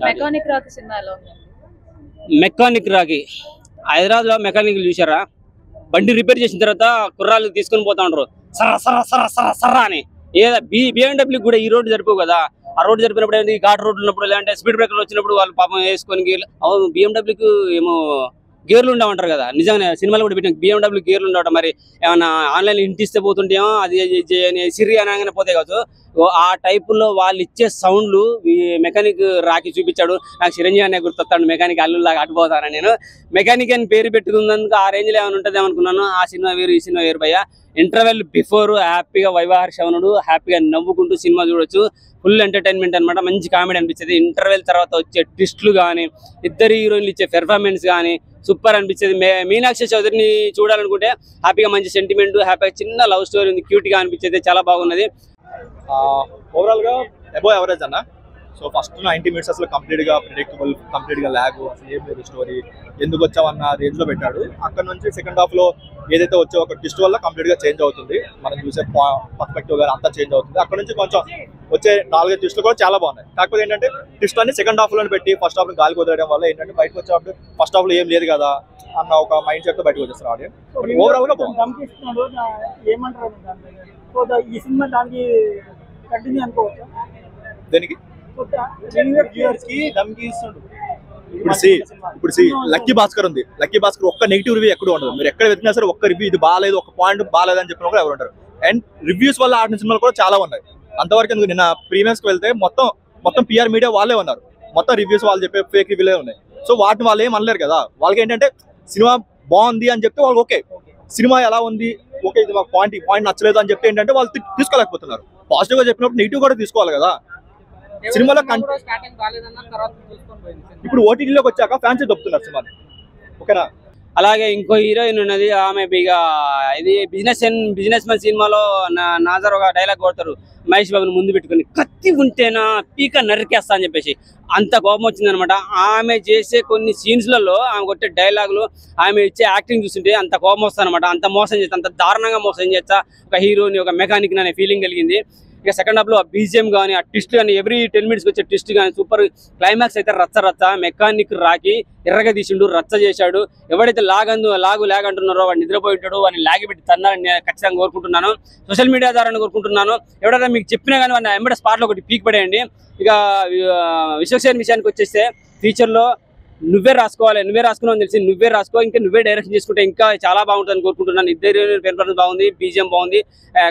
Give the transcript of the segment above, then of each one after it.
Mechanic Rocky cinema ఎలా ఉంది? Mechanic Rocky Hyderabad లో మెకానిక్ చూసారా? బండి రిపేర్ చేసిన తర్వాత కుర్రాళ్ళు తీసుకొని పోతా ఉంటారు సర్రా సర్రా సర్రా సర్రా సర్రా అని. ఏదో బిఎండబ్ల్యూ కూడా ఈ రోడ్డు జరిపోవు కదా. ఆ రోడ్డు జరిపినప్పుడు ఏంటి, ఘాట్ రోడ్లు ఉన్నప్పుడు లేదంటే స్పీడ్ బ్రేకర్లు వచ్చినప్పుడు వాళ్ళు పాపం వేసుకొని బిఎండబ్ల్యూకి ఏమో గేర్లు ఉండమంటారు కదా. నిజంగానే సినిమాలు కూడా పెట్టిన బిఎండబ్ల్యూ గేర్లు ఉండవట. మరి ఏమన్నా ఆన్లైన్ ఇంటిస్తే పోతుంటేమో అది సిరి అనగానే పోతే కావచ్చు. ఆ టైపులో వాళ్ళు ఇచ్చే సౌండ్లు ఈ మెకానిక్ రాకి చూపించాడు. నాకు చిరంజీవి అనే గుర్తొస్తాడు, మెకానిక్ అల్లులాగా అటుపోతాను నేను. మెకానిక్ అని పేరు పెట్టుకున్నందుకు ఆ రేంజ్లో ఏమైనా ఉంటుంది అనుకున్నాను. ఆ సినిమా వేరు, ఈ సినిమా వేరు భయ్య. ఇంటర్వెల్ బిఫోర్ హ్యాపీగా వైవాహర్ శవనుడు హ్యాపీగా నవ్వుకుంటూ సినిమా చూడొచ్చు. ఫుల్ ఎంటర్టైన్మెంట్ అనమాట. మంచి కామెడీ అనిపించేది. ఇంటర్వెల్ తర్వాత వచ్చే ట్విస్టులు కానీ, ఇద్దరు హీరోయిన్లు ఇచ్చే పెర్ఫార్మెన్స్ కానీ సూపర్ అనిపించేది. మీనాక్షి చౌదరిని చూడాలనుకుంటే హ్యాపీగా మంచి సెంటిమెంట్, హ్యాపీగా చిన్న లవ్ స్టోరీ ఉంది, క్యూట్ గా అనిపించేది. చాలా బాగున్నది. ఓవరాల్ గా అబోవ్ యావరేజ్ అన్న. సో ఫస్ట్ 90 minutes అసలు కంప్లీట్ గా ప్రిడిక్టబుల్, కంప్లీట్ గా లాగ్, అసలు ఏం లేదు స్టోరీ, ఎందుకు వచ్చావన్న రేంజ్ లో పెట్టాడు. అక్కడ నుంచి సెకండ్ హాఫ్ లో ఏదైతే వచ్చే ఒక ట్విస్ట్ వల్ల కంప్లీట్ గా చేంజ్ అవుతుంది. మనం చూసే పర్స్పెక్టివ్ గానీ అంతా చేంజ్ అవుతుంది. అక్కడ నుంచి కొంచెం వచ్చే 4 ట్విస్టులు కూడా చాలా బాగున్నాయి. కాకపోతే ఏంటంటే ట్విస్ట్ అన్ని సెకండ్ హాఫ్ లో పెట్టి ఫస్ట్ హాఫ్ గాలి కుదరడం వల్ల ఏంటంటే బయటకు వచ్చేటప్పుడు ఫస్ట్ హాఫ్ లో ఏం లేదు కదా అన్న ఒక మైండ్ సెట్ తో బయటకు వచ్చేస్తారు ఆడియన్స్. ఓవరాల్ గా దేనికి ఇప్పుడు లక్కీ భాస్కర్ ఉంది. లక్కీ భాస్కర్ ఒక్క నెగిటివ్ రివ్యూ ఎక్కడ ఉండదు. మీరు ఎక్కడ వెతికినా సరే ఒక్క రివ్యూ ఇది బాగాలేదు, ఒక పాయింట్ బాగాలేదు అని చెప్పిన కూడా ఎవరు ఉంటారు. అండ్ రివ్యూస్ వల్ల ఆడిన సినిమాలు కూడా చాలా ఉన్నాయి. అంతవరకు ఎందుకు, నిన్న ప్రీమియర్స్ కి వెళ్తే మొత్తం పిఆర్ మీడియా వాళ్ళే ఉన్నారు. మొత్తం రివ్యూస్ వాళ్ళు చెప్పే ఫేక్ రివ్యూలే ఉన్నాయి. సో వాటిని వాళ్ళు ఏం అనలేరు కదా. వాళ్ళకి ఏంటంటే సినిమా బాగుంది అని చెప్తే వాళ్ళకి ఓకే, సినిమా ఎలా ఉంది ఓకే, ఇది మాకు పాయింట్ నచ్చలేదు అని చెప్తే ఏంటంటే వాళ్ళు తీసుకోలేకపోతున్నారు. పాజిటివ్ గా చెప్పినప్పుడు నెగిటివ్ కూడా తీసుకోవాలి కదా. సినిమాలో ఇప్పుడు ఓటీటీలోకి వచ్చాక ఫ్యాన్స్ దొప్పుతున్నారు సినిమా, ఓకేనా. అలాగే ఇంకో హీరోయిన్ ఉన్నది, ఆమె ఇక ఇది బిజినెస్ మ్యాన్ సినిమాలో నాజర్ ఒక డైలాగ్ కొడతారు మహేష్ బాబుని ముందు పెట్టుకుని, కత్తి ఉంటేనా పీక నరికేస్తా అని చెప్పేసి. అంత కోపం వచ్చిందనమాట. ఆమె చేసే కొన్ని సీన్స్లలో ఆమె కొట్టే డైలాగులు, ఆమె ఇచ్చే యాక్టింగ్ చూస్తుంటే అంత కోపం వస్తుంది అనమాట. అంత మోసం చేస్తా, అంత దారుణంగా మోసం చేస్తా ఒక హీరోని, ఒక మెకానిక్ అనే ఫీలింగ్ కలిగింది. ఇక సెకండ్ హాఫ్ లో ఆ బీజిఎం కానీ, ఆ ట్విస్ట్ కానీ, ఎవ్రీ 10 minutes వచ్చే ట్విస్ట్ కానీ సూపర్. క్లైమాక్స్ అయితే రచ్చ. మెకానిక్ రాకి ఎర్రగా తీసిండు, రచ్చ చేశాడు. ఎవడైతే లాగ్ అంటున్నారో వాడు నిద్రపోయి ఉంటాడు, వాడిని లాగి పెట్టి తన్నారని నేను ఖచ్చితంగా కోరుకుంటున్నాను. సోషల్ మీడియా ద్వారా కోరుకుంటున్నాను. ఎవడైనా మీకు చెప్పినా కానీ వాడిని ఎంబడే స్పాట్లో ఒకటి పీక్ పడేయండి. ఇక విశ్వక్సేన్ విషయానికి వచ్చేస్తే ఫ్యూచర్లో నువ్వే రాసుకున్నావు తెలిసి నువ్వే రాసుకో, ఇంకా నువ్వే డైరెక్షన్ చేసుకుంటే ఇంకా చాలా బాగుంటుందని కోరుకుంటున్నాను. ఇద్దరు పెర్ఫార్మెన్స్ బాగుంది, బీజిఎం బాగుంది,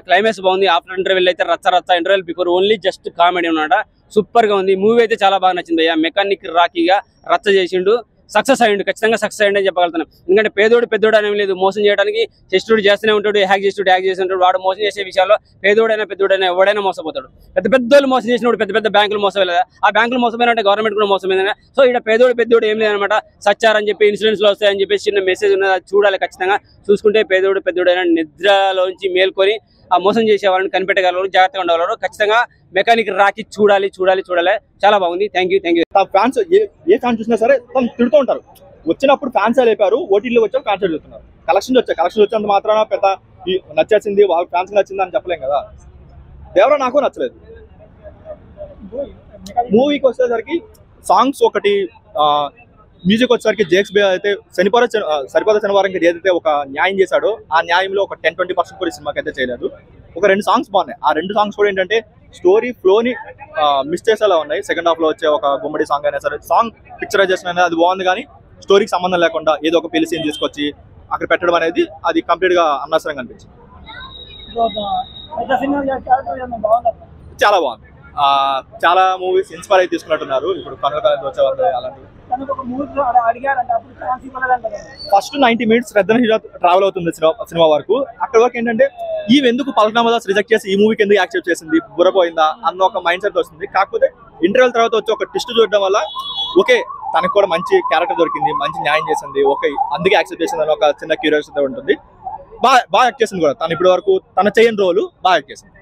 క్లైమాక్స్ బాగుంది. ఆఫ్టర్ ఇంటర్వెల్ అయితే రచ్చ. Interval before only just comedy అన్నమాట. సూపర్ గా ఉంది. మూవీ అయితే చాలా బాగా నచ్చింది అయ్యా. మెకానిక్ రాకీగా రచ్చ చేసిండు, సక్సెస్ అయ్యిండు, ఖచ్చితంగా సక్సెస్ అయ్యిండు అని చెప్పగలుగుతాను. ఎందుకంటే పెద్దోడు అనేవి లేదు, మోసం చేయడానికి చేస్తుడు చేస్తూనే ఉంటాడు, హ్యాక్ చేస్తూ ఉంటాడు. వాడు మోసం చేసే విషయాల్లో పెద్దోడైనా ఎవడైనా మోసపోతాడు. పెద్దోళ్ళు మోసం చేసినప్పుడు పెద్ద బ్యాంకులు మోసం లేదా, ఆ బ్యాంకులు మోసమైనా గవర్నమెంట్ కూడా మోసమైందా. సో ఇక్కడ పెద్దోడు ఏం లేదనమాట. సచ్చారని చెప్పి ఇన్సూరెన్స్ లో వస్తాయని చెప్పేసి చిన్న మెసేజ్ ఉన్నది, అది చూడాలి ఖచ్చితంగా. చూసుకుంటే పెద్దోడైనా నిద్రలోంచి మేల్కొని ఆ మోసం చేసే వాళ్ళని కనిపెట్టగలరు, జాగ్రత్తగా ఉండగలరు. ఖచ్చితంగా మెకానిక్ రాకి చూడాలి. చాలా బాగుంది. Thank you. Fans A fan చూసినా సరే తను తిడుతూ ఉంటారు. వచ్చినప్పుడు ఫ్యాన్స్ లేపారు, ఓటీటీలో వచ్చారు ఫ్యాన్స్ చెప్తున్నారు. కలెక్షన్ వచ్చినంత మాత్రాన పెద్ద నచ్చేసింది వాళ్ళ ఫ్యాన్స్ నచ్చింది అని చెప్పలేం కదా. దేవరా నాకు నచ్చలేదు. మూవీకి వచ్చేసరికి సాంగ్స్ ఒకటి, మ్యూజిక్ వచ్చేసరికి జేక్స్ బే అయితే సరిపద శనివారం ఏదైతే ఒక న్యాయం చేశాడో ఆ న్యాయంలో ఒక 10-20% కూడా సినిమాకి అయితే చేయలేదు. ఒక 2 songs బాగున్నాయి. ఆ 2 songs కూడా ఏంటంటే స్టోరీ ఫ్లోని మిస్ చేసేలా ఉన్నాయి. సెకండ్ హాఫ్ లో వచ్చే ఒక గుమ్మడి సాంగ్ అయినా సరే, సాంగ్ పిక్చరైజేషన్ అనేది అది బాగుంది, కానీ స్టోరీకి సంబంధం లేకుండా ఏదో ఒక పెళ్లి సీన్ తీసుకొచ్చి అక్కడ పెట్టడం అనేది అది కంప్లీట్ గా అనవసరంగా అనిపించింది. చాలా బాగుంది. చాలా మూవీస్ ఇన్స్పైర్ అయి తీసుకున్నట్టున్నారు. ఇప్పుడు కనుక వచ్చే అలాంటివి ఫస్ట్ 90 minutes శ్రద్ధ ట్రావెల్ అవుతుంది సినిమా వరకు. అక్కడ వరకు ఏంటంటే ఎందుకు పల్కనామదాస్ రిజెక్ట్ చేసి ఈ మూవీకి ఎందుకు యాక్సెప్ట్ చేసింది, బుర్రపోయిందా అన్న ఒక మైండ్ సెట్ వస్తుంది. కాకపోతే ఇంటర్వెల్ తర్వాత వచ్చి ఒక ట్విస్ట్ చూడడం వల్ల ఓకే తనకు కూడా మంచి క్యారెక్టర్ దొరికింది, మంచి న్యాయం చేసింది, ఓకే అందుకే యాక్సెప్ట్ చేసింది అని ఒక చిన్న క్యూరియాసిటీ ఉంటుంది. బాగా యాక్ట్ చేసింది కూడా. తను ఇప్పటి వరకు తన చేయని రోలు బాగా యాక్ట్ చేసింది.